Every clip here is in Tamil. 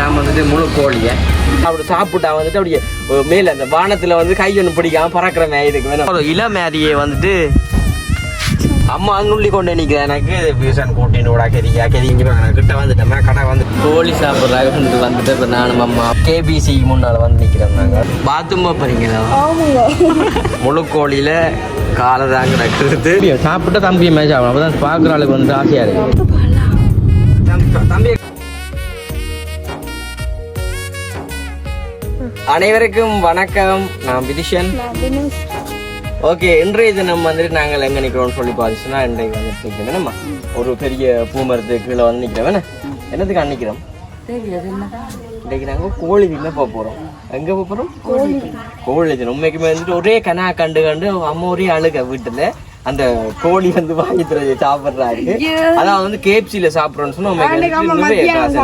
நான் வந்துட்டு முழு கோழியை அப்படி சாப்பிட்டா வந்துட்டு அப்படியே மேலே அந்த வானத்தில் வந்து கை ஒன்று பிடிக்காம பறக்கிற மேய் இருக்கு வேணும் இள மேரியை வந்துட்டு அம்மா அங்குள்ளி கொண்டு நிற்கிறேன் எனக்கு பீசன் கூட்டின்னு விடா கெரியா கெரிஞ்சு கிட்ட வந்துட்டேன் கடை வந்து கோழி சாப்பிட்றாங்க வந்துட்டு இப்போ நானும் அம்மா கேபிசி முன்னால் வந்து நிற்கிறோம் நாங்கள் பாத்ரூம் போறீங்களா முழு கோழியில் காலை தான் கிடக்குது சாப்பிட்டா தம்பி மேட்ச் ஆகும் அப்போ தான் பார்க்குற ஆளுக்கு வந்துட்டு ஆசையாக இருக்கு தம்பி. அனைவருக்கும் வணக்கம், நான் விதிஷன். ஓகே, இன்றைய தினம் வந்துட்டு நாங்கள் எங்கே நிற்கிறோம்னு சொல்லி பார்த்துச்சுன்னா இன்றைக்கு வந்துட்டு நிற்கிறோம் நம்ம ஒரு பெரிய பூமரத்துக்கு கீழே வந்து நிற்கிறோம். வேணா என்னத்துக்கு அன்னிக்கிறோம் இன்றைக்கு நாங்கள் கோழி தின்ன போக போகிறோம். எங்கே போக போகிறோம்? கோழி தினம். உண்மைக்குமே வந்துட்டு ஒரே கனா கண்டு அம்மா ஒரே அழுக வீட்டில் அந்த கோழி வந்து வாங்கி தர சாப்பிட்றாரு. அதான் வந்து கேப்சியில சாப்பிட்றோன்னு சொன்னா நிறைய காசு.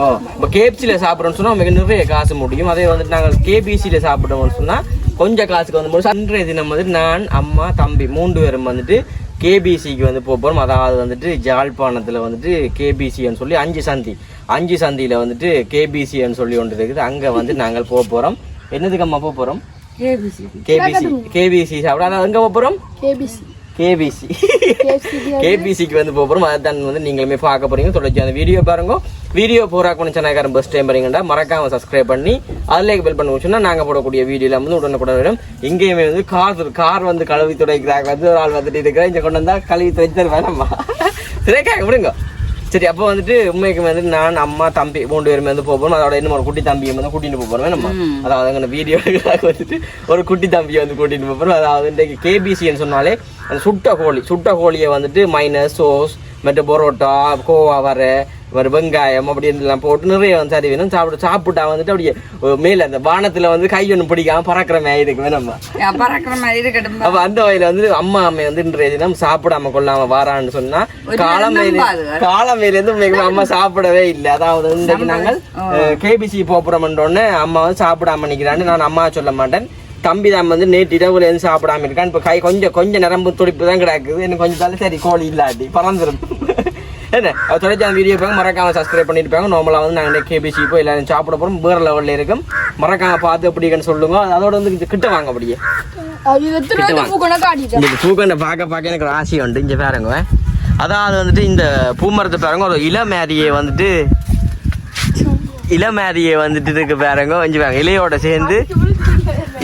ஓ, இப்போ கேப்சியில சாப்பிட்றோன்னு சொன்னா நமக்கு நிறைய காசு முடியும். அதே வந்துட்டு நாங்கள் கேபிசியில சாப்பிடுவோம்னு சொன்னா கொஞ்சம் காசுக்கு வந்து அன்றைய தினம் வந்துட்டு நான் அம்மா தம்பி 3 பேரும் வந்துட்டு கேபிசிக்கு வந்து போகிறோம். அதாவது வந்துட்டு ஜாழ்ப்பாணத்தில் வந்துட்டு கேபிசின்னு சொல்லி 5 சந்தியில் வந்துட்டு கேபிசின்னு சொல்லி ஒன்று இருக்குது. அங்கே வந்து நாங்கள் போக போகிறோம். என்னதுக்கு அம்மா போக போகிறோம்? கேபிசி சாப்பிட. அதாவது எங்கே போக போகிறோம்? கேபிசிக்கு வந்து போகிறோம். அதான் வந்து நீங்களுமே பார்க்க போறீங்க. தொடர்ச்சி அந்த வீடியோ பாருங்க. வீடியோ போறா கொஞ்சம் சேனல்காரன் ஃபர்ஸ்ட் டைம் பாருங்கடா, மறக்காம சப்ஸ்கிரைப் பண்ணி அதில் பெல் பண்ணி வச்சோன்னா நாங்கள் போடக்கூடிய வீடியோல வந்து உடனுக்குடன் வரும். இங்கேயுமே வந்து கார் வந்து கழுவி துடைக்கிறாங்க. வந்து ஒரு ஆள் வந்துட்டு இருக்கிறேன். இங்கே கொண்டு வந்தா கழுவி துடைத்தர் வேணாமா சரிக்காக விடுங்க. சரி, அப்போ வந்துட்டு உண்மைக்கு வந்து நான் அம்மா தம்பி 3 பேருமே வந்து போகிறோம். அதோட இன்னும் ஒரு குட்டி தம்பியை வந்து கூட்டிட்டு போகிறோம். நம்ம அதாவது அங்கே வீடியோ வந்துட்டு ஒரு குட்டி தம்பியை வந்து கூட்டிட்டு போகிறோம். அதாவது இன்றைக்கு கேபிசின்னு சொன்னாலே அந்த சுட்ட கோழியை வந்துட்டு மைனஸ் சோஸ் மற்ற பரோட்டா கோவா வர வெங்காயம் அப்படின்லாம் போட்டு நிறைய வந்து சரி வேணும். சாப்பிட்டா வந்துட்டு அப்படியே மேலே அந்த வானத்தில் வந்து கை ஒன்று பிடிக்காம பறக்கிற மாதிரி இருக்கு வேணும். அப்போ அந்த வகையில் வந்து அம்மா வந்து இன்றைய தினம் சாப்பிடாம கொள்ளாம வாரான்னு சொன்னா காலமையிலேருந்து அம்மா சாப்பிடவே இல்லை. அதாவது இன்றைக்கு நாங்கள் கேபிசி போறோம்ன்றோன்னு அம்மா வந்து சாப்பிடாம நிற்கிறான்னு நான் அம்மா சொல்ல மாட்டேன். தம்பி தான் வந்து நேற்று இரவுல இருந்து சாப்பிடாம இருக்கான். இப்போ கை கொஞ்சம் நரம்பு துடிப்பு தான் கிடக்குது. எனக்கு கொஞ்சம் தாலும் சரி கோழி இல்லாட்டி பறந்துடும் என்ன. தொடர்ச்சி அந்த வீடியோ பாருங்க, மறக்காம சப்ஸ்கிரைப் பண்ணிருப்பாங்க. நார்மலாக வந்து நாங்கள் கேபிசி போய் எல்லாரும் சாப்பிட போகிறோம். வேறு லெவலில் இருக்கும். மறக்காம பார்த்து எப்படின்னு சொல்லுங்க. அதோட வந்து கிட்ட வாங்க அப்படியே பூக்கண்டை பார்க்க எனக்கு ஒரு ஆசை உண்டு. இங்கே பாருங்க, அதாவது வந்துட்டு இந்த பூமரத்தை பாருங்க, ஒரு இளமேரியை வந்துட்டு இருக்கு பாருங்க. இங்கே பாருங்க,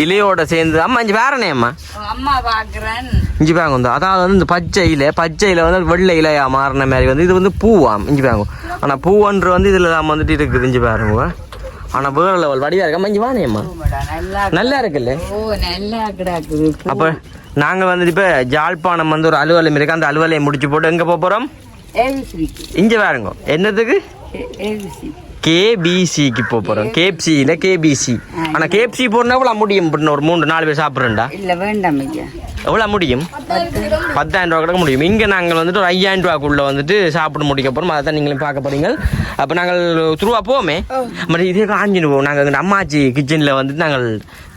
இலையோட சேர்ந்து அம்மா இங்கே வேறனே அம்மா இஞ்சி பாங்க. அதாவது வந்து இந்த பச்சையில வந்து வெள்ளை இலையா மாறின மாதிரி வந்து இது வந்து பூவாம் இஞ்சி பாங்க. ஆனால் பூவன்று வந்து இதில் தான் வந்துட்டு இருக்குது இஞ்சி பாருங்க. ஆனால் வேற லெவல் வடிவா இருக்கா இஞ்சி வானேம்மா நல்லா இருக்குல்ல. அப்போ நாங்கள் வந்துட்டு இப்போ ஜாழ்ப்பாணம் வந்து ஒரு அலுவலகம் இருக்கு. அந்த அலுவலையை முடிச்சு போட்டு எங்கே போக போகிறோம்? இஞ்சி பாருங்க, என்னதுக்கு? கேபிசிக்கு போறோம். கேப்சியில கேபிசி. ஆனா கேப்சி போறனா எவ்வளவு முடியும்? ஒரு 3-4 பேர் சாப்பிடுறா இல்ல வேண்டாம். எவ்வளவு முடியும்? 10,000 ரூபா கிடக்க முடியும். இங்க நாங்கள் வந்துட்டு ஒரு 5,000 ரூபாக்குள்ள வந்துட்டு சாப்பிட முடிக்க போறோம். அதை தான் நீங்களும் பார்க்க போறீங்க. அப்ப நாங்கள் துருவா போவோமே, இதே காஞ்சின்னு போவோம். நாங்கள் அம்மாச்சி கிச்சன்ல வந்துட்டு நாங்கள்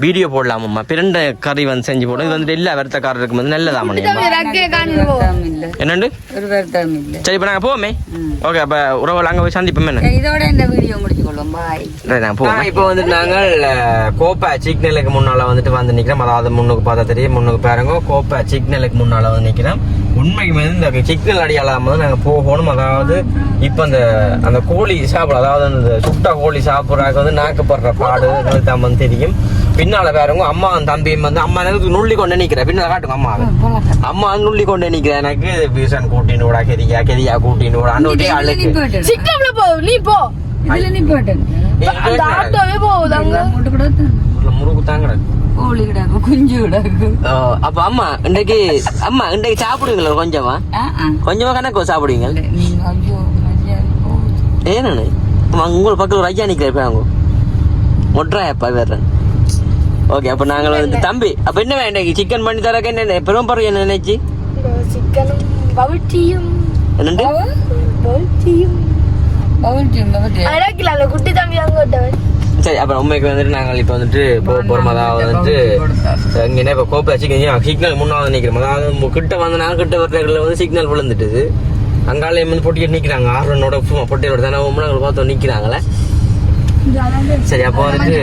வீடியோ போடலாமம்மா. பிரண்டை கறி வந்து செஞ்சு போடும். இது வந்துட்டு எல்லா வருத்தக்காரருக்கும் வந்து நல்லதா என்னண்டு. சரி, இப்ப நாங்க போவோமே. ஓகே, அப்ப உறவுகள் அங்க போய் சந்திப்போம். என்ன இதோட இந்த வீடியோ முடிச்சுக்கொள்வோம். பாய். இப்போ வந்துட்டு நாங்கள் கோப்பா சிக்னலுக்கு முன்னால வந்துட்டு வந்து நிக்கிறோம். அதாவது முன்னுக்கு பார்த்தா தெரியும், முன்னுக்கு பாருங்க கோப்பா சிக்னலுக்கு முன்னால வந்து நிக்கிறோம். உண்மைக்கு வந்து இந்த சிக்னல் அடியாளாம வந்து நாங்கள் போகணும். அதாவது இப்போ அந்த கோழி சாப்பிட, அதாவது அந்த சுட்ட கோழி சாப்பிட்றாங்க வந்து நாக்கப்படுற பாடு தான் வந்து தெரியும். பின்னால பாருங்க அம்மா தம்பியும் வந்து அம்மா எனக்கு நுள்ளி கொண்டு நிற்கிறேன். பின்னால காட்டுங்க அம்மா நுள்ளி கொண்டு நிற்கிறேன். எனக்கு பீசன் கூட்டின்னு விடா கெரியா கூட்டின்னு விடா அண்ணே அழுக்கு முறுக்கு தாங்க கோழி கிடாக்கு குஞ்சு கிடாக்கு. அப்ப அம்மா இன்றைக்கு சாப்பிடுவீங்களா? கொஞ்சமா கணக்கு சாப்பிடுவீங்க. ஏன்னு உங்க பக்கத்துல ஒரு ஐயா நிக்கிறேன் மொட்ராயப்பா வேற. ஓகே, அப்ப நாங்கள் வந்து தம்பி அப்ப என்ன வேண்டாம் சிக்கன் பண்ணி தரக்க என்ன பெரும் பறவை என்ன நினைச்சு சரி. அப்புறம் உண்மைக்கு வந்துட்டு நாங்கள் இப்போ வந்துட்டு போகிறோம். அதாவது வந்துட்டு இங்கே இப்போ கோப்பை சிக்னல் முன்னாள் நிற்கிறோம். அதாவது கிட்ட வந்து நாங்கள் கிட்ட வரல வந்து சிக்னல் விழுந்துட்டுது. அங்கால வந்து போட்டிட்டு நிக்கிறாங்க 6 ரன்னோட பொட்டியோட தானே பார்த்தோம் நிக்கிறாங்களே. சரி அப்போ வந்துட்டு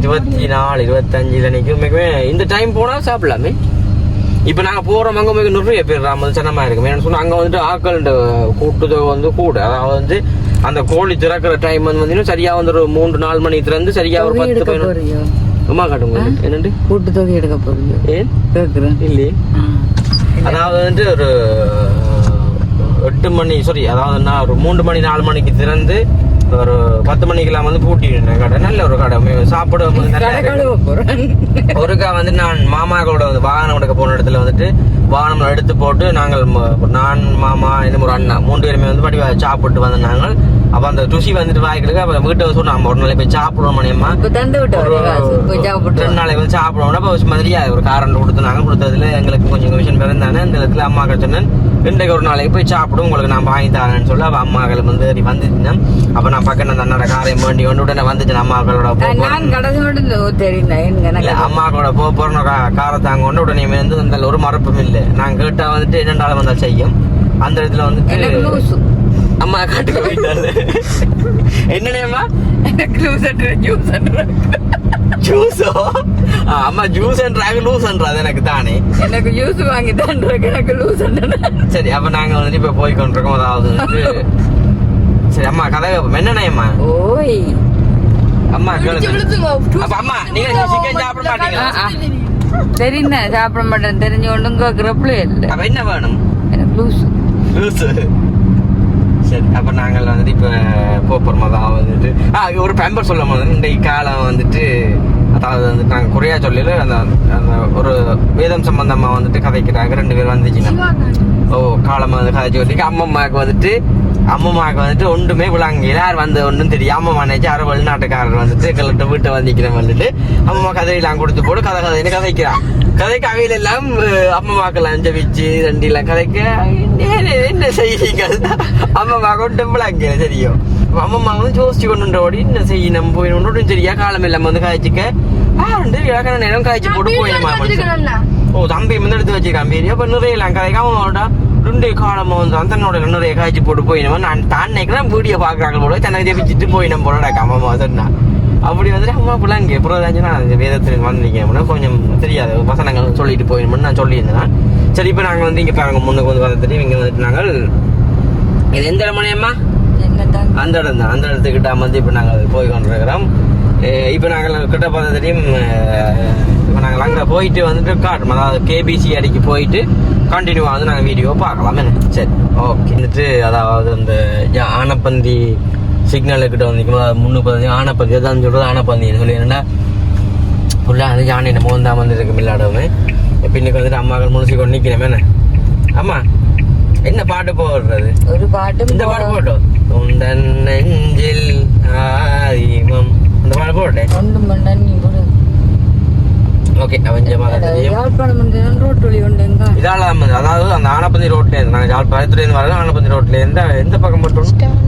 24 25 நிற்குமே இந்த டைம் போனா சாப்பிடலாமே. இப்ப நாங்க போறோம் அங்க மிக நிறைய பேர் சனமா இருக்கு. ஏன்னு சொன்னா அங்க வந்துட்டு ஆக்கள் கூட்டுதொகை வந்து கூட, அதாவது வந்து அந்த கோழி திறக்கிற டைம் வந்து சரியா வந்து ஒரு 3-4 மணி திறந்து சரியா ஒரு 10 அம்மா காட்டுங்க என்னண்டு கூட்டுத்தொகை எடுக்க போறீங்க. ஏன் கேக்குறேன் இல்லையே. அதாவது வந்து ஒரு 8 மணி சாரி, அதாவது நான் ஒரு 3 மணி 4 மணிக்கு திறந்து ஒரு 10 மணிக்கெல்லாம் வந்து பூட்டிடுறேன் கடை. நல்ல ஒரு கடை, சாப்பிட ஒருக்கா வந்து நான் மாமாக்களோட வந்து வாகனம் எடுக்க போன இடத்துல வந்துட்டு வாகனம் எடுத்து போட்டு நாங்கள் நான் மாமா இன்னும் ஒரு அண்ணா 3 பேருமே வந்து படி சாப்பிட்டு வந்து நாங்கள். அப்ப அந்த ருசி வந்துட்டு வாய்க்கிறதுக்கு அப்ப வீட்டை சொன்னோம் ஒரு நாளைக்கு போய் சாப்பிடுவோம் மணியம்மா 2 நாளைக்கு வந்து சாப்பிடுவோம்னா இப்போ மாதிரியா ஒரு காரண்ட் கொடுத்துனாங்க. கொடுத்ததுல எங்களுக்கு கொஞ்சம் கமிஷன் பிறந்தானே அந்த இடத்துல அம்மாக்கள் சொன்னேன் இன்றைக்கு ஒரு நாளைக்கு போய் சாப்பிடும் உங்களுக்கு நான் வாங்கி தரேன்னு சொல்லி அப்ப அம்மாக்கள் வந்து வந்துச்சுன்னா அப்ப நான் பக்கம் அந்த அண்ணோட காரையும் வேண்டி கொண்டு உடனே வந்துச்சு அம்மாக்களோட அம்மாக்களோட போறோம் காரை தாங்க கொண்டு உடனே வந்து அந்த ஒரு மறப்பும் இல்லை. நான் கேட்டா வந்துட்டு என்னென்றாலும் வந்தால் செய்யும். அந்த இடத்துல வந்துட்டு அம்மா காட்டுக்கு போயிட்டாரு. என்னன்னா ஜூஸோ அம்மா ஜூஸ்ன்றாங்க லூஸ்ன்றாது எனக்கு தானே எனக்கு ஜூஸ் வாங்கி தான் எனக்கு லூஸ். சரி அப்ப நாங்க வந்து இப்ப போய் கொண்டிருக்கோம். அதாவது வந்து சரி அம்மா கதை என்னண்ணா ஓய் அம்மா அப்ப அம்மா நீங்க சிக்கன் சாப்பிட மாட்டீங்களா? தெரியுங்க சாப்பிட மாட்டேன் தெரிஞ்சு ஒன்றும் கேட்கிறப்பல இல்லை. அப்ப என்ன வேணும்? எனக்கு லூஸ் லூஸ். சரி அப்ப நாங்கள் வந்துட்டு இப்ப போறோம். அதாவது வந்துட்டு ஒரு பேம்பர் சொல்லும் போது இன்றைக்கு காலம் வந்துட்டு அதாவது வந்துட்டு நாங்கள் குறையா சொல்லல அந்த அந்த ஒரு வேதம் சம்பந்தமா வந்துட்டு கதைக்கிறாங்க 2 பேர் வந்துச்சுன்னா காலமா வந்து கதை சொல்லி அம்மம்மாவுக்கு வந்துட்டு ஒன்றுமே விளாங்க யார் வந்து ஒன்றும் தெரியும். அம்மா நினைச்சு யாரும் வெளிநாட்டுக்காரர் வந்துட்டு எங்கள்கிட்ட வீட்டை வந்திக்கிறேன் வந்துட்டு அம்மா கதையெல்லாம் கொடுத்து போட்டு கதைன்னு கதைக்கிறான். கதைக்கு அவையில எல்லாம் அம்மாக்கள் அஞ்ச வச்சு 2 எல்லாம் கதைக்க என்ன செய்யுங்க அம்மா கொண்டு விளாங்க தெரியும். அம்மா வந்து ஜோசிச்சு கொண்டு ஓடி என்ன செய்ய நம்ம போயிடும் சரியா காலம் எல்லாம் வந்து காய்ச்சிக்க இலக்கண நேரம் காய்ச்சி போட்டு போயிடுமா. தம்பி வந்து எடுத்து வச்சிருக்கான் பெரிய அப்ப நிறைய எல்லாம் கதைக்க அவனோட 2 காலமா வந்து தன்னோட நிறைய காய்ச்சி போட்டு போயிடுவோம். நான் தான் நினைக்கிறேன் வீடியோ பாக்குறாங்க போல தனக்கு ஜெபிச்சுட்டு போயிடும் போல அம்மா சொன்னா. அப்படி வந்துட்டு அம்மா பிள்ளைங்க எப்படாச்சுன்னா அந்த வேதத்தில் வந்தீங்க அப்படின்னா கொஞ்சம் தெரியாது வசனங்கள் சொல்லிட்டு போயிடணும்னு நான் சொல்லியிருந்தேன். சரி இப்போ நாங்கள் வந்து இங்கே பாருங்க முன்னுக்கு வந்து வந்துட்டு இங்கே வந்துட்டு நாங்கள் இது எந்த இடமணியம்மா அந்த இடம் தான். அந்த இடத்துக்கிட்ட வந்து இப்போ நாங்கள் போய் கொண்டிருக்கிறோம். இப்போ நாங்கள் கிட்ட பார்த்ததையும் இப்போ நாங்கள் அங்கே போயிட்டு வந்துட்டு காட்டுறோம். அதாவது கேபிசி அடிக்கு போயிட்டு கண்டினியூவாக வந்து நாங்கள் வீடியோ பார்க்கலாம் என்ன. சரி ஓகே வந்துட்டு அதாவது இந்த ஆனப்பந்தி சிக்னலுக்கிட்ட வந்து முன்னுக்கு ஆனப்பந்தி தான் சொல்கிறது ஆனப்பந்தின்னு சொல்லி என்னென்னா ஃபுல்லாக வந்து யானை நம்ம வந்தால் வந்து இருக்கு மில்லாடவுமே. பின்னுக்கு வந்துட்டு அம்மாக்கள் முழுசி கொண்டு நிற்கிறேன் என்ன. அம்மா என்ன பாட்டு போடுறது? ஒரு பாட்டு இந்த பாட்டு போட்டோம் உண்டன் நெஞ்சில் ஆதிமம் அந்த பாட்டு போட்டேன். ஓகே இதால அதாவது அந்த ஆனப்பந்தி ரோட்ல இருந்து நாங்கள் யாழ்ப்பாணத்துல இருந்து வரலாம். ஆனப்பந்தி ரோட்ல இருந்து எந்த பக்கம் போட்டோம்?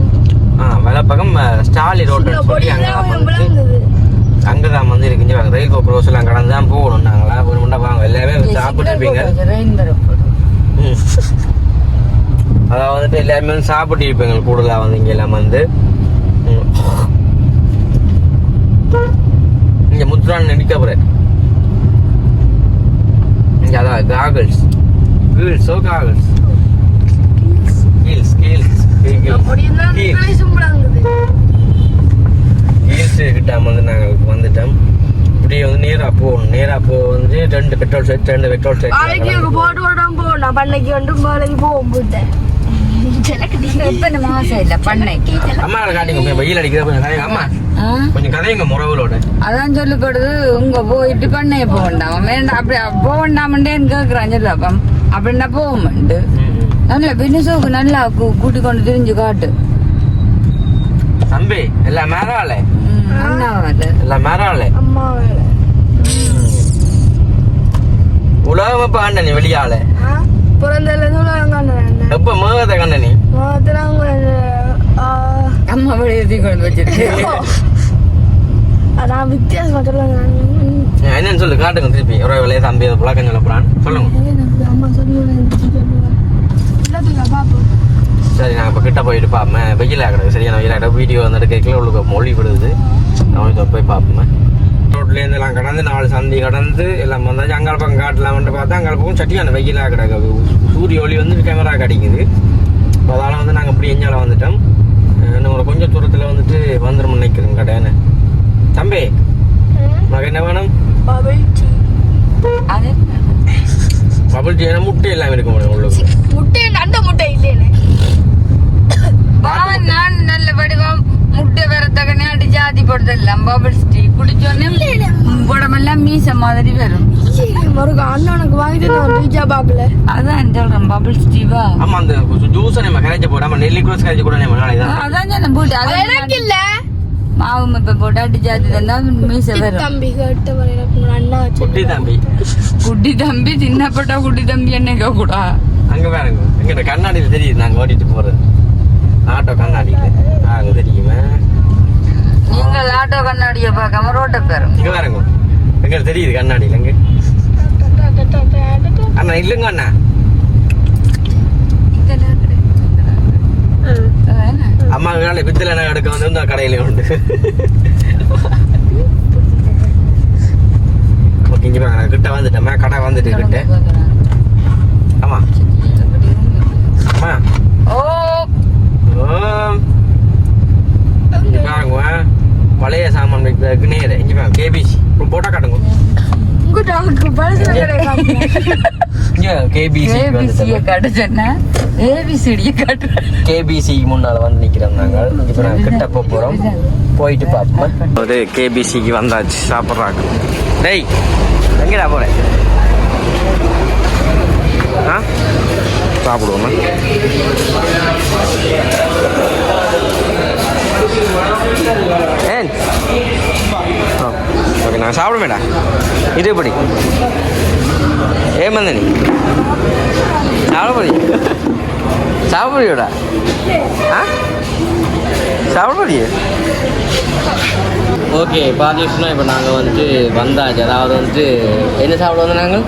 வலப்பக்கம் ஸ்டாலி ரோட் சொல்லி அங்கதான் வந்து இருக்குங்க. ரயில் கோபுரம் எல்லாம் கடந்து தான் போகணும். நாங்களா முண்டா வாங்க எல்லாமே சாப்பிட்டு இருப்பீங்க. அதாவது வந்துட்டு எல்லாருமே வந்து சாப்பிட்டு இருப்பீங்க கூடுதலா வந்து இங்க எல்லாம் வந்து இங்க முத்துரான் நடிக்க போறேன். இங்க அதான் காகல்ஸ் வீல்ஸோ காகல்ஸ் கிட்ட வந்து நாங்கள் வந்துட்டோம். இப்படியே வந்து நேரா போகணும். நேரா போக வந்து 2 பெட்ரோல் செட் அதான் சொல்லி கொடுத்து உங்க போயிட்டு பண்ணைய போக வேண்டாம் வேண்டாம் அப்படி போக வேண்டாமண்டேன்னு கேக்குறான் சொல்லு. அப்பம் அப்படின்னா போக மாட்டு நல்ல பின்னசோக்கு நல்லா கூட்டி கொண்டு திரிஞ்சு காட்டு தம்பி. எல்லாம் மேரால எல்லாம் மேரால உலகம் இப்ப கண்ட நீ வெளியால எப்ப மேகத்தை கண்ட நீ அம்மா வெளியே கொண்டு வச்சிருக்கேன். என்னன்னு சொல்லு காட்டுங்க திருப்பி ஒரு விலையை தம்பி அதை புழக்கம் சொல்ல போறான்னு சொல்லுங்க. சரி நான் இப்போ கிட்ட போயிட்டு பார்ப்பேன். வெயிலாக கிடக்கு, சரியான வெயிலாக கிடக்கு. வீடியோ வந்து எடுக்கல உள்ளுக்கு மொழி விடுது. நான் இதை போய் பார்ப்பேன். ரோட்லேருந்து எல்லாம் கடந்து 4 சந்தி கடந்து எல்லாம் வந்தாச்சு. அங்கால பக்கம் காட்டலாம் வந்து பார்த்தா அங்கால பக்கம் சட்டியான வெயிலாக கிடக்கு. சூரிய ஒளி வந்து கேமரா கிடைக்குது. அதனால் வந்து நாங்கள் இப்படி எஞ்சால வந்துட்டோம். இன்னும் ஒரு கொஞ்சம் தூரத்தில் வந்துட்டு வந்துடும் நினைக்கிறேன் கடையானு. தம்பி உனக்கு என்ன வேணும்? Bubble tea. முட்டை எல்லாம் இருக்க முடியும் உள்ளுக்கு. முட்டை அந்த முட்டை இல்லையே நான் நல்ல வடிவம் முட்டை வரத்தக்கனே அடி ஜாதி போடுதெல்லாம் பபிள் டீ குடிச்சோன்னே உடம்பெல்லாம் மீச மாதிரி வரும். அண்ணனுக்கு வாங்கிட்டு பாக்கல அதான் சொல்றேன் பபிள் டீவா. ஆமா அந்த ஜூஸ் நம்ம கரைச்சி போடாம நெல்லி குரஸ் கரைச்சி கூட அதான் சொன்னேன் போட்டு அது எனக்கு இல்ல மாவு இப்ப போட்டு அடி ஜாதி தந்தா மீச வரும். தம்பி கேட்டு அண்ணா குட்டி தம்பி குட்டி தம்பி சின்னப்பட்ட குட்டி தம்பி என்னங்க கூட அங்க பாருங்க எங்க கண்ணாடியில் தெரியுது நாங்க ஓடிட்டு போறது. ஆட்டோ கண்ணாடியில அங்க தெரியுமே. நீங்கள் ஆட்டோ கண்ணாடியை பார்க்காம ரோட்டை பேரும் இங்க பாருங்க எங்க தெரியுது கண்ணாடியில. எங்க அண்ணா இல்லைங்க அண்ணா. அம்மா வேலை பித்தல என்ன எடுக்க வந்து கடையில உண்டு. ஓகே இங்க பாருங்க கிட்ட வந்துட்டோம். கடை வந்துட்டு கிட்ட. ஆமா அம்மா ஓ பாருங்க பழைய சாமான் வைக்கிறதுக்கு நேரம் இங்க பாருங்க கேபிசி போட்டோ காட்டுங்க. கேபிசி முன்னால வந்து நிக்கிறோம் நாங்கள். இப்ப நாங்க கிட்ட போறோம் போயிட்டு பார்ப்போம். ஒரு கேபிசிக்கு வந்தாச்சு சாப்பிட்றாங்க. டேய் எங்கடா போறேன்? சாப்பிடுவோமா? ஏன் ஓகே நான் சாப்பிடுவேடா. இது எப்படி ஏன் வந்த நீ சாப்பிட சாப்பிடுவியோடா? சாப்பிடுறியே? ஓகே பார்த்தீங்கன்னா இப்போ நாங்கள் வந்துட்டு வந்தாச்சு. அதாவது வந்துட்டு என்ன சாப்பிட வந்து நாங்கள்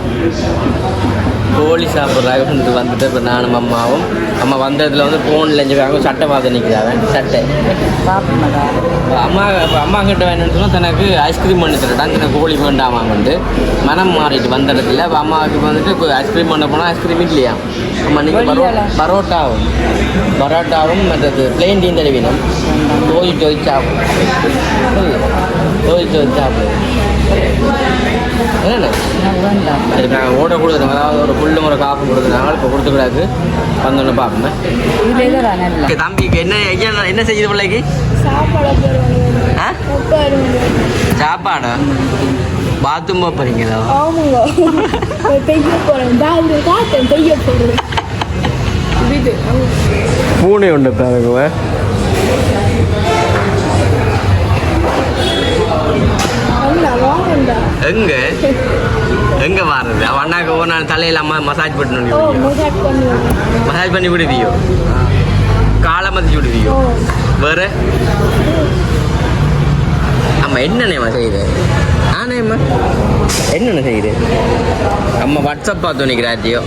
கோழி சாப்பிட்றாங்க வந்துட்டு இப்போ நானும் அம்மாவும். அம்மா வந்ததில் வந்து ஃபோனில் எஞ்சுக்காங்க சட்டை பார்த்து நிற்கிறாங்க. சட்டை அம்மா இப்போ அம்மா கிட்ட வேணும்னு சொன்னால் தனக்கு ஐஸ்கிரீம் பண்ணி தரட்டான். தனக்கு கோழி வேண்டாமாங்க வந்து மனம் மாறிட்டு வந்த இடத்துல. இப்போ அம்மாவுக்கு வந்துட்டு இப்போ ஐஸ்கிரீம் பண்ண போனால் ஐஸ்கிரீம் இல்லையா? அம்மா நீங்கள் பரோட்டாவும் மற்றது பிளெயின் டீ தருவினம் தோய் சாப்பிடும். என்னண்ணே அதுக்கு நாங்கள் ஓட கொடுத்துருங்க. அதாவது ஒரு புல்லு முறை காப்பு கொடுத்துருந்தாங்க. இப்போ கொடுத்துக்கூடாது வந்தோன்னு பார்ப்போம். தம்பிக்கு என்ன செய்யுது பிள்ளைக்கு? சாப்பாடா? பாத்ரூம் போறீங்களா? பூனை உண்டு பாருங்க. எங்க எங்க வாரது? அவன் அண்ணாக்கு ஒரு நாள் தலையில அம்மா மசாஜ் பண்ணி விடுவியோ? காலை மதிச்சு விடுவியோ? வேற அம்மா என்னென்ன செய்யுது? ஆனேம்மா என்னென்ன செய்யுது? அம்மா வாட்ஸ்அப் பார்த்து நிற்கிறாட்டியோ?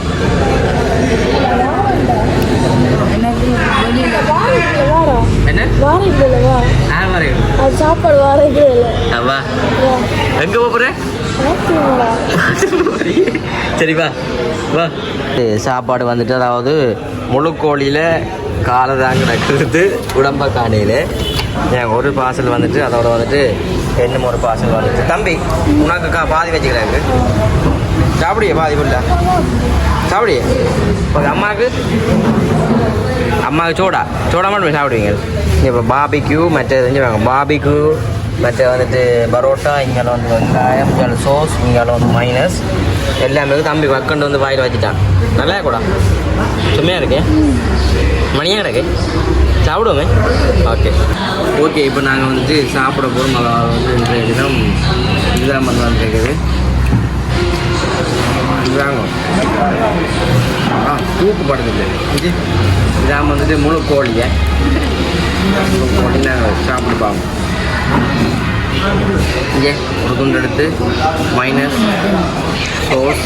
என்ன சாப்பாடு வா எங்க போற? சரிப்பா வா. சாப்பாடு வந்துட்டு அதாவது முழு கோழியில் காலை தான் கிடக்குறது உடம்ப காணையில். என் ஒரு பார்சல் வந்துட்டு அதோட வந்துட்டு இன்னும் ஒரு பார்சல் வந்துட்டு. தம்பி உனக்கு பாதி வச்சுக்கிறாங்க. சாப்பிடிய பாதி புள்ள சாப்பிடிய. அம்மாவுக்கு சோடா மட்டும் சாப்பிடுவீங்க. இப்போ பாபிக்யூ மற்ற செஞ்சுவாங்க. பாபிக்யூ மற்ற வந்துட்டு பரோட்டா. இங்கே வந்து வெங்காயம், இங்கே சோஸ், இங்கே வந்து மைனஸ் எல்லாமே தம்பி வக்கண்டு வந்து வாயில் வச்சுட்டான். நல்லா கூட சும்மையாக இருக்கேன் மணியாக இருக்கு. சாப்பிடுவோமே. ஓகே இப்போ நாங்கள் வந்துட்டு சாப்பிட போகிறோம். அதாவது வந்து இன்றைய தினம் இதுதான் வந்துருக்குது. இதுதாங்க தூக்கு படுத்துது. இதான் வந்துட்டு முழு கோழியை நாங்கள் சாப்பிட்டு பார்ப்போம். இங்கே ஒரு துண்டு எடுத்து மைனஸ் சோஸ்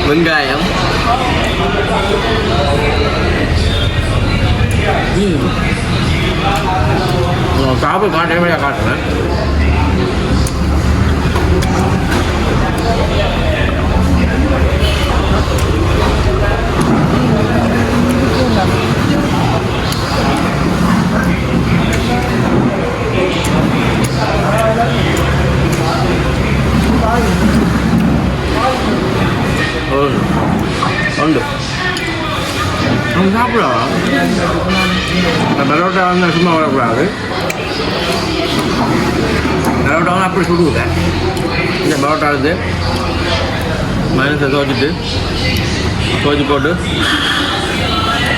வெங்காயம் சாப்பிட காட்டுறேன் காட்டுறேன் உண்டு நம்ம சாப்பிடலாம் இந்த பரோட்டா வந்து சும்மா வரக்கூடாது பரோட்டா வந்து அப்படி சுடுங்க இந்த பரோட்டா எடுத்து மைனஸை துவச்சி போட்டு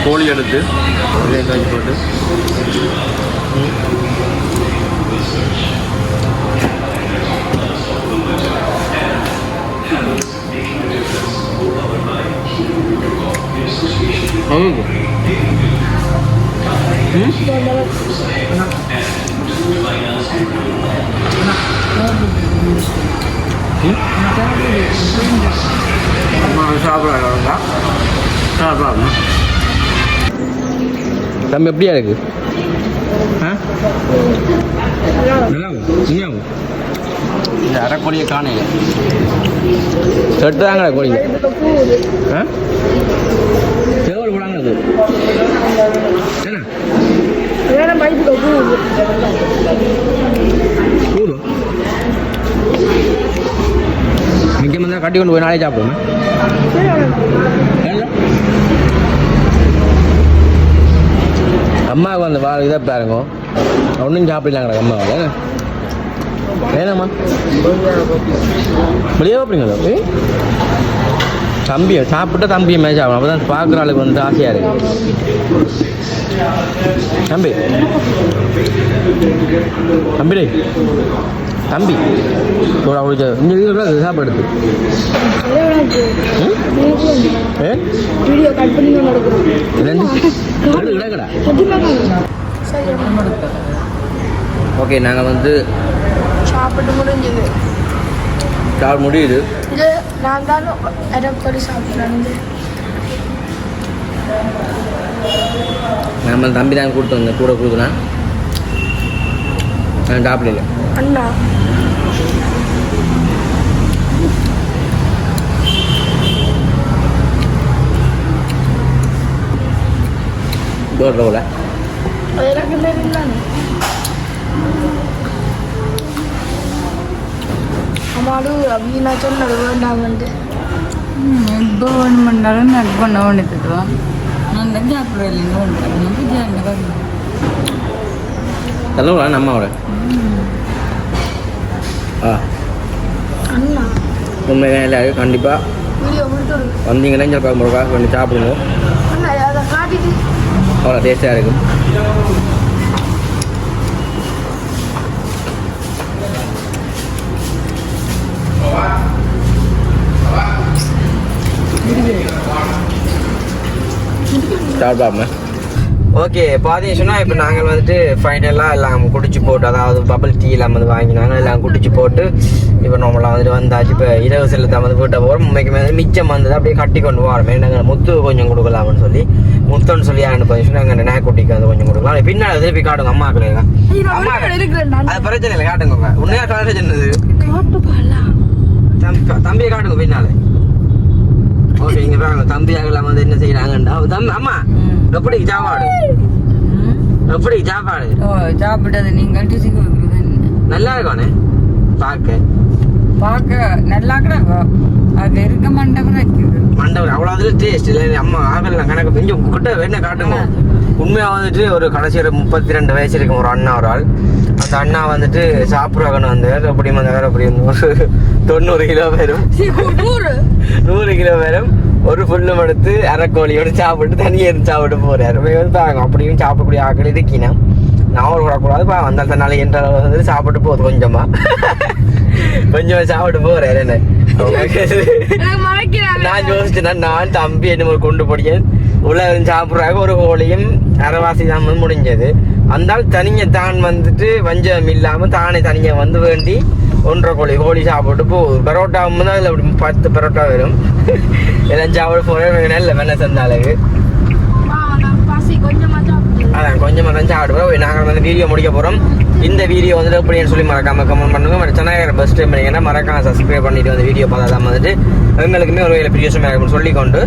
கோழி எடுத்து இதே துவச்சி போட்டு தம்பி எப்படியா இருக்கு இந்த அரைக்கோழியை காணையில செட்டுதாங்க கோழி சேவல் போடாங்க அது என்ன கூடும் மிச்சம் தான் கட்டி கொண்டு போய் நாளே சாப்பிடுவோம் அம்மாவுக்கு அந்த வாழை இதை பாருங்க ஒன்றும் சாப்பிடலாங்க அம்மாவை வேணாம்மா வெளியே அப்படிங்களா தம்பியை சாப்பிட்டா தம்பியை மேட்ச் ஆகணும் அப்போ தான் பார்க்குற ஆளுக்கு வந்து ஆசையாக இருக்கு தம்பி தம்பி தம்பி அவ்வளோ இந்த வீடியோ சாப்பிடுது ஓகே நாங்கள் வந்து சாப்பிட்டு முடிஞ்சது சாப்பிட முடியுது இது நான் தான் அரைக்கொடி சாப்பிட்றேன் நம்ம தம்பி தான் கொடுத்து வந்தேன் கூட கொடுக்குறேன் நான் சாப்பிடல அண்ணா போல எனக்கு தெரியும் அம்மாடு அப்படின்னா சொன்னது வேண்டாங்கன்ட்டு எப்போ ஒன்று பண்ணாலும் நட் பண்ண ஒன்றுத்துட்டுவான் நான் தான் சாப்பிட்றேன் ஒன்று சொல்லுவா நம்மளோட அண்ணா உண்மையாக எல்லாரும் கண்டிப்பாக வீடியோ முடிச்சு வந்தீங்கன்னா இங்கே பார்க்க கொஞ்சம் சாப்பிடுங்க அண்ணா அதை காட்டிட்டு அவ்வளோ டேஸ்ட்டாக இருக்கும் சாப்பிடாம ஓகே பார்த்தீங்கன்னா இப்போ நாங்கள் வந்துட்டு ஃபைனலாக எல்லாம் குடிச்சு போட்டு அதாவது பபிள் டீ எல்லாம் வந்து வாங்கினாங்க எல்லாம் குடிச்சு போட்டு இப்போ நம்மளாம் வந்துட்டு வந்தாச்சு இப்போ இரவு செல்லத்தை வந்து போட்ட போகிறோம் உண்மைக்கு மேலே மிச்சம் வந்தது அப்படியே கட்டி கொண்டு வரோமே நாங்கள் முத்து கொஞ்சம் கொடுக்கலாம்னு சொல்லி முத்தன்னு சொல்லி அனுப்பி நாங்கள் நாய்க்குட்டிக்கு வந்து கொஞ்சம் கொடுக்கலாம் பின்னால் திருப்பி காட்டுங்க அம்மாக்களே அம்மா அது பிரச்சனை இல்லை காட்டுங்க உண்மையாக காட்ட சொன்னது தம்பியை காட்டுங்க பின்னாலே ஓகே இங்கே பாருங்க தம்பியாக வந்து என்ன செய்யறாங்கண்டா அம்மா எப்படி சாப்பாடு எப்படி சாப்பாடு சாப்பிட்டது நீங்கள் டிசிக்கு வைக்கிறது நல்லா இருக்கானே பார்க்க நல்லா கிடக்கும் அது இருக்க மண்டபம் வைக்கிறது மண்டபம் அவ்வளோ அதில் டேஸ்ட் இல்லை அம்மா ஆகலாம் கணக்கு கொஞ்சம் கிட்ட வேணா காட்டுங்க உண்மையாக வந்துட்டு ஒரு கடைசி ஒரு 32 வயசு இருக்கும் ஒரு அண்ணா ஒரு ஆள் அந்த அண்ணா வந்துட்டு சாப்பிட்றாங்கன்னு வந்தார் அப்படி வந்தார் அப்படி ஒரு 90 கிலோ வரும் 100 கிலோ வரும் ஒரு ஃபுல்லும் எடுத்து அரைக்கோழியோடு சாப்பிட்டு தனியாக இருந்து சாப்பிட்டு போகிறார் வந்து பாருங்க அப்படியும் சாப்பிடக்கூடிய ஆக்கள் இருக்கீங்கன்னா நான் ஒரு விடக்கூடாது வந்தால் தன்னால என்ற வந்து சாப்பிட்டு போகுது கொஞ்சமாக சாப்பிட்டு போகிறார் என்ன நான் யோசிச்சேன்னா நான் தம்பி என்ன கொண்டு போடியேன் உள்ள சாப்பிட்றாங்க ஒரு கோழியும் அரைவாசி தான் முடிஞ்சது அந்த ஆள் தனியாக தான் வந்துட்டு வஞ்சம் இல்லாமல் தானே தனியாக வந்து வேண்டி 1.5 கோழி சாப்பிட்டு பரோட்டா தான் அதில் அப்படி 10 பரோட்டா வரும் எல்லாம் சாப்பிட போகிறேன் நல்ல வெண்ணெய் சந்த அளவு பசி கொஞ்சமாக சாப்பிட்டு அதான் கொஞ்சமாக தான் சாப்பிடுவோம். நாங்கள் வந்து வீடியோ முடிக்க போகிறோம். இந்த வீடியோ வந்துட்டு எப்படின்னு சொல்லி மறக்காம கமெண்ட் பண்ணுங்க. மற்ற சேனல் ஃபஸ்ட் டைம் பண்ணிங்கன்னா மறக்காம சப்ஸ்கிரைப் பண்ணிட்டு வந்து வீடியோ பார்த்தா தான் வந்துட்டு எங்களுக்குமே ஒரு வேலை பிரியோசமாக இருக்கும்னு சொல்லிக்கொண்டு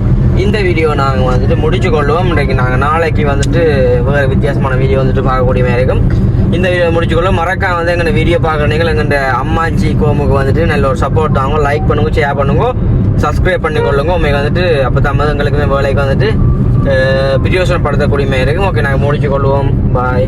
இந்த வீடியோ நாங்கள் வந்துட்டு முடிச்சு கொள்வோம். இன்றைக்கு நாங்கள் நாளைக்கு வந்துட்டு வேறு வித்தியாசமான வீடியோ வந்துட்டு பார்க்கக்கூடிய மாதிரி இருக்கும். இந்த வீடியோ முடிச்சுக்கொள்ளும். மறக்காம வந்து எங்கள் வீடியோ பார்க்குறீங்க எங்கள் அம்மாச்சி கோமுக்கு வந்துட்டு நல்ல ஒரு சப்போர்ட் தாங்க. லைக் பண்ணுங்க, ஷேர் பண்ணுங்க, சப்ஸ்கிரைப் பண்ணிக்கொள்ளுங்க. உங்களுக்கு வந்துட்டு அப்போ தான் எங்களுக்குமே வேலைக்கு வந்துட்டு பிரியோசனப்படுத்தக்கூடிய மாதிரி இருக்கும். ஓகே, நாங்கள் முடிச்சு கொள்வோம். பாய்.